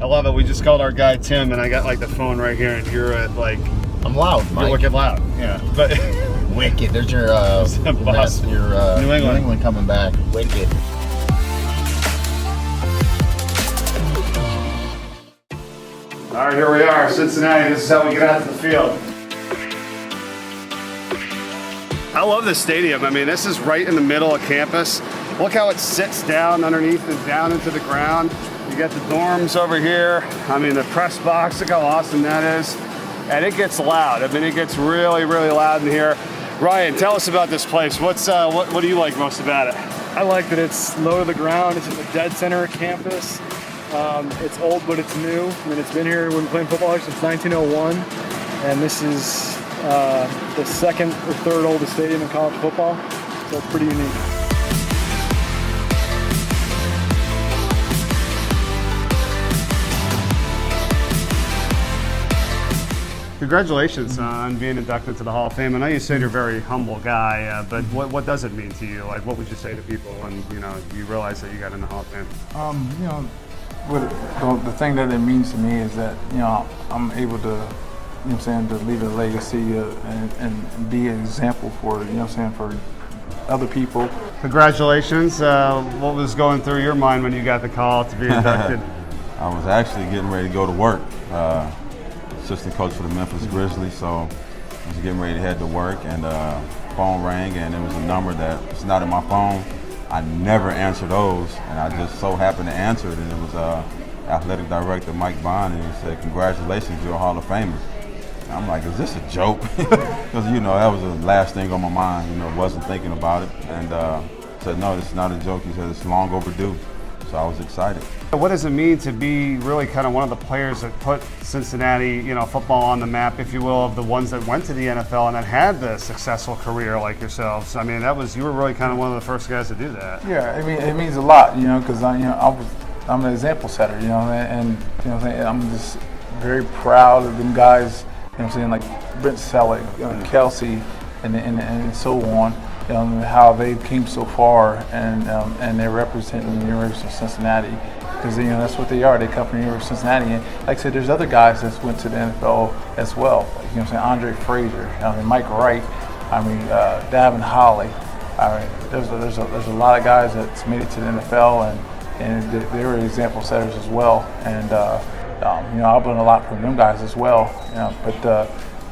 I love it. We just called our guy Tim, and I got like the phone right here, and you're at like. I'm loud, Mike. You're wicked loud. Yeah, but wicked. There's your New England coming back. Wicked. All right, here we are, Cincinnati. This is how we get out to the field. I love this stadium. I mean, this is right in the middle of campus. Look how it sits down underneath and down into the ground. You got the dorms over here. I mean, the press box, look how awesome that is. And it gets loud. I mean, it gets really, really loud in here. Ryan, tell us about this place. What do you like most about it? I like that it's low to the ground. It's in the dead center of campus. It's old, but it's new. I mean, it's been here, we've been playing football since 1901. And this is the second or third oldest stadium in college football, so it's pretty unique. Congratulations on being inducted to the Hall of Fame. I know you said you're a very humble guy, but what does it mean to you? Like, what would you say to people when you realize that you got in the Hall of Fame? The thing that it means to me is that I'm able to. To leave a legacy and be an example for, for other people. Congratulations. What was going through your mind when you got the call to be inducted? I was actually getting ready to go to work. Assistant coach for the Memphis Grizzlies, so I was getting ready to head to work, and phone rang, and it was a number that was not in my phone. I never answer those, and I just so happened to answer it, and it was athletic director Mike Bond, and he said, "Congratulations, you're a Hall of Famer." I'm like, is this a joke? Because, that was the last thing on my mind, wasn't thinking about it. And said, no, this is not a joke. He said, it's long overdue. So I was excited. What does it mean to be really kind of one of the players that put Cincinnati, football on the map, if you will, of the ones that went to the NFL and that had the successful career like yourselves? I mean, you were really kind of one of the first guys to do that. Yeah, it means a lot, because I'm an example setter, and I'm just very proud of them guys. Like Brent Selleck, Kelsey, and so on, how they came so far, and they're representing the University of Cincinnati, because that's what they are. They come from the University of Cincinnati, and like I said, there's other guys that went to the NFL as well. Like, Andre Frazier, Mike Wright, Davin Holly. There's a lot of guys that's made it to the NFL, and they were example setters as well, and. I've learned a lot from them guys as well. But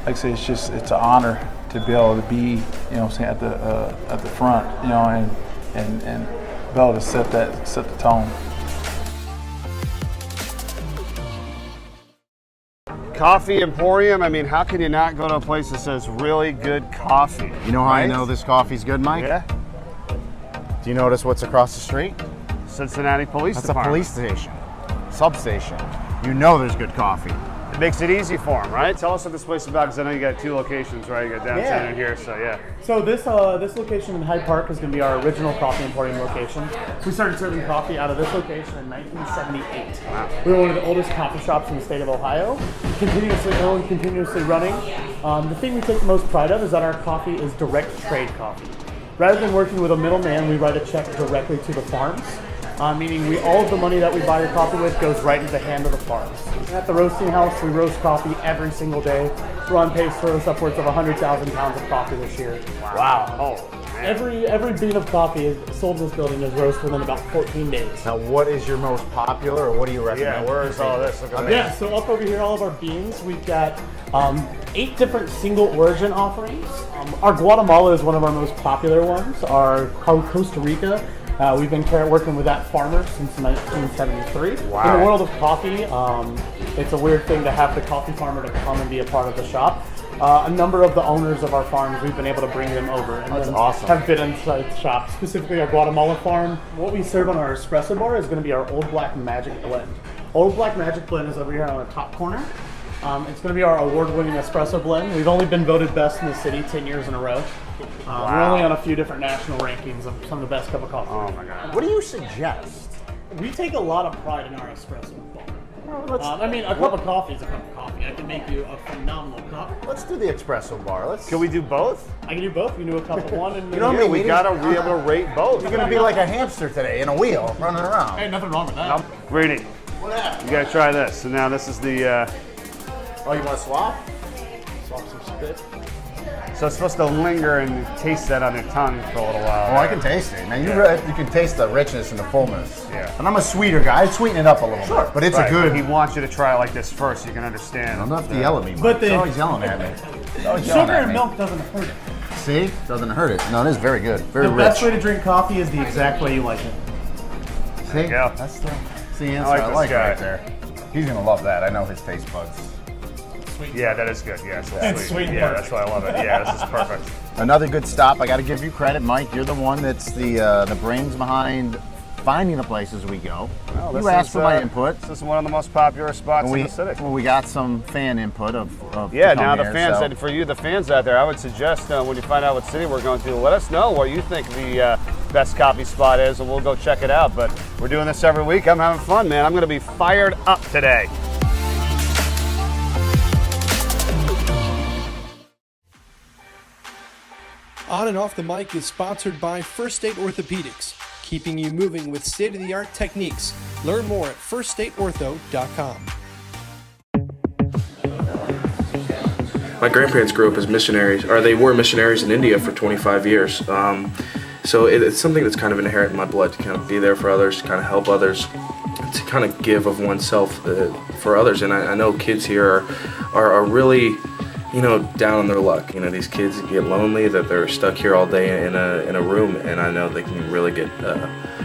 like I say, it's an honor to be able to be, at the front, and be able to set the tone. Coffee Emporium. I mean, how can you not go to a place that says really good coffee? You know how I know this coffee's good, Mike? Yeah. Do you notice what's across the street? Cincinnati Police That's Department. a police station, substation. You know there's good coffee. It makes it easy for them, right? Tell us what this place is about, because I know you got two locations, right? You got downtown and here, so yeah. So this location in Hyde Park is going to be our original Coffee Emporium location. We started serving coffee out of this location in 1978. Wow. We were one of the oldest coffee shops in the state of Ohio, continuously owned, continuously running. The thing we take the most pride of is that our coffee is direct trade coffee. Rather than working with a middleman, we write a check directly to the farms. Meaning all of the money that we buy your coffee with goes right into the hand of the farms. At the roasting house, we roast coffee every single day. We're on pace to roast upwards of 100,000 pounds of coffee this year. Wow. Oh, man. Every bean of coffee sold in this building is roasted within about 14 days. Now, what is your most popular, or what do you recommend? Yeah, where is all this? Look at Yeah, so up over here, all of our beans, we've got 8 different single origin offerings. Our Guatemala is one of our most popular ones. Our Costa Rica. We've been working with that farmer since 1973. Wow. In the world of coffee, it's a weird thing to have the coffee farmer to come and be a part of the shop. A number of the owners of our farms, we've been able to bring them over and That's awesome. have been inside the shop, specifically our Guatemala farm. What we serve on our espresso bar is going to be our Old Black Magic Blend. Old Black Magic Blend is over here on the top corner. It's going to be our award-winning espresso blend. We've only been voted best in the city 10 years in a row. We're only on a few different national rankings of some of the best cup of coffee. Oh my God. What do you suggest? We take a lot of pride in our espresso bar. A cup of coffee is a cup of coffee. I can make you a phenomenal cup. Let's do the espresso bar. Can we do both? I can do both. You can do a cup of one and You know what I mean? We gotta be able to rate both. You're gonna be like a hamster today in a wheel running around. Hey, nothing wrong with that. Reading. What happened? You gotta try this. So now this is the, Oh, you want to swap? Swap some spit? so it's supposed to linger and taste that on your tongue for a little while. Oh, I can taste it. Man, you can taste the richness and the fullness. Yeah. And I'm a sweeter guy. I sweeten it up a little bit. But it's Right, a good. He wants you to try it like this first so you can understand. I don't have to yell at me, Mike. But He's the- always yelling at me. He's always yelling Sugar at and me. milk doesn't hurt it. See? Doesn't hurt it. No, it is very good. Very The rich. best way to drink coffee is the exact way you like it. See? Yeah. That's the answer like I this like guy. right there. He's going to love that. I know his taste buds. Yeah, that is good. Yeah, it's It's sweet. sweet Yeah, and that's why I love it. Yeah, this is perfect. Another good stop. I got to give you credit, Mike. You're the one that's the brains behind finding the places we go. Well, you this asked is, for my input. This is one of the most popular spots When in the city. we got some fan input of Yeah, to come now the here, fans, so- and for you, the fans out there, I would suggest when you find out what city we're going to, let us know what you think the best coffee spot is, and we'll go check it out. But we're doing this every week. I'm having fun, man. I'm going to be fired up today. On and Off the Mic is sponsored by First State Orthopedics, keeping you moving with state-of-the-art techniques. Learn more at firststateortho.com. My grandparents grew up as missionaries, or they were missionaries in India for 25 years. So it's something that's kind of inherent in my blood to kind of be there for others, to kind of help others, to kind of give of oneself for others. And I know kids here are really, down on their luck. These kids get lonely, that they're stuck here all day in a room, and I know they can really get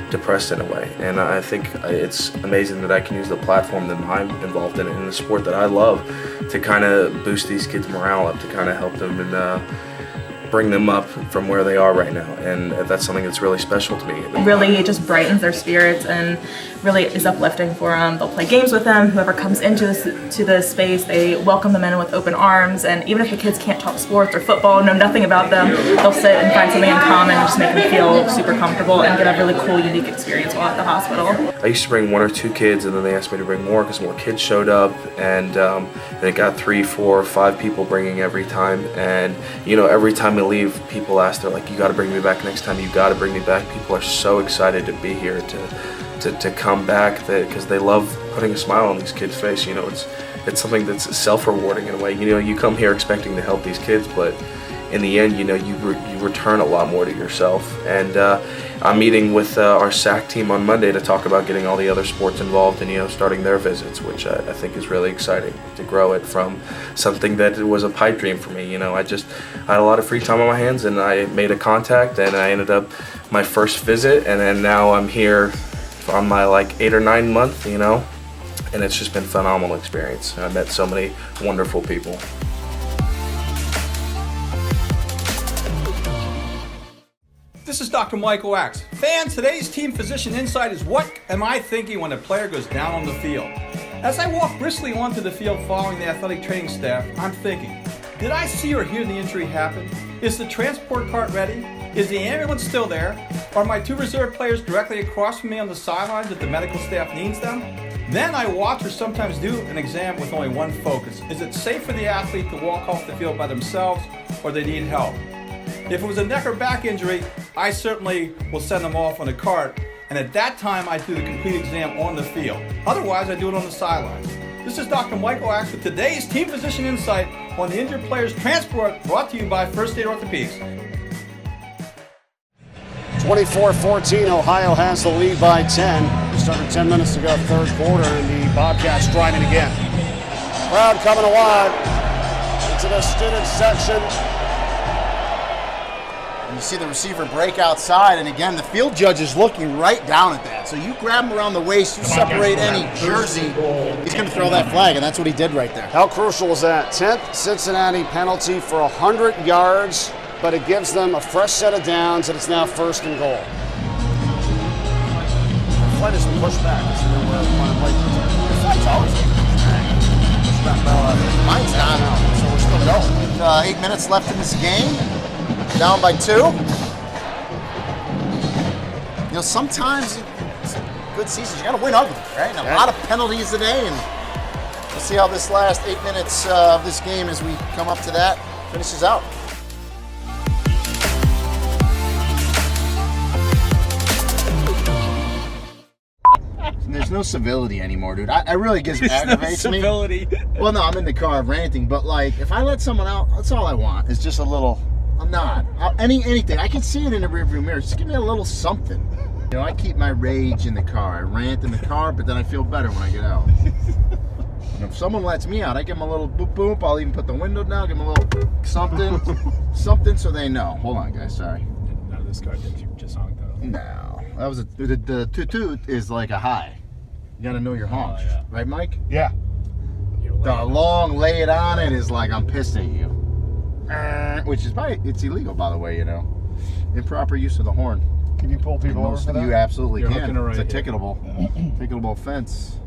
depressed in a way. And I think it's amazing that I can use the platform that I'm involved in the sport that I love to kind of boost these kids' morale up, to kind of help them and bring them up from where they are right now. And that's something that's really special to me. Really, it just brightens their spirits and really is uplifting for them. They'll play games with them. Whoever comes into the space, they welcome them in with open arms. And even if the kids can't talk sports or football, know nothing about them, they'll sit and find something in common and just make them feel super comfortable and get a really cool, unique experience while at the hospital. I used to bring 1 or 2 kids, and then they asked me to bring more because more kids showed up, and they got 3, 4, 5 people bringing every time. And every time we leave, people ask, they're like, "You got to bring me back next time. You got to bring me back." People are so excited to be here, to come back, because they love putting a smile on these kids' face. It's something that's self-rewarding in a way. You come here expecting to help these kids, but in the end, you return a lot more to yourself. And I'm meeting with our SAC team on Monday to talk about getting all the other sports involved and starting their visits, which I think is really exciting, to grow it from something that was a pipe dream for me. I had a lot of free time on my hands, and I made a contact, and I ended up my first visit, and then now I'm here on my 8 or 9 month, and it's just been a phenomenal experience. I met so many wonderful people. This is Dr. Michael Axe. Fans, today's Team Physician Insight is what am I thinking when a player goes down on the field? As I walk briskly onto the field following the athletic training staff, I'm thinking, did I see or hear the injury happen? Is the transport cart ready? Is the ambulance still there? Are my 2 reserve players directly across from me on the sidelines if the medical staff needs them? Then I watch or sometimes do an exam with only one focus. Is it safe for the athlete to walk off the field by themselves, or they need help? If it was a neck or back injury, I certainly will send them off on a cart, and at that time I do the complete exam on the field. Otherwise, I do it on the sidelines. This is Dr. Michael Axe with today's Team Physician Insight on the Injured Players Transport, brought to you by First State Orthopedics. 24-14, Ohio has the lead by 10. We started 10 minutes ago, third quarter, and the Bobcats driving again. Crowd coming alive into the student section. And you see the receiver break outside, and again, the field judge is looking right down at that. So you grab him around the waist, you separate any jersey, he's going to throw that flag, and that's what he did right there. How crucial is that? 10th Cincinnati penalty for 100 yards, but it gives them a fresh set of downs, and it's now 1st and goal. The flight is pushed back. The flight's always pushed back. Mine's not, so we're still going. With 8 minutes left in this game, down by 2. Sometimes it's a good season, you got to win ugly, right? And a lot of penalties today, and we'll see how this last 8 minutes of this game, as we come up to that, finishes out. And there's no civility anymore, dude. I really gets aggravates me. Civility. Well, no, I'm in the car ranting, but like if I let someone out, that's all I want. It's just a little. I'm not anything. I can see it in the rearview mirror. Just give me a little something. You know, I keep my rage in the car. I rant in the car, but then I feel better when I get out. And if someone lets me out, I give them a little boop boop. I'll even put the window down, give them a little something, something, so they know. Hold on, guys. Sorry. None of this car thinks you just honked though. No, that was the toot toot is like a high. You gotta know your honks, right, Mike? Yeah. The long lay it on it is like I'm pissed at you, which is it's illegal, by the way. You know, improper use of the horn. Can you pull people over for that? You absolutely You're can. hooking a right It's a here. ticketable offense.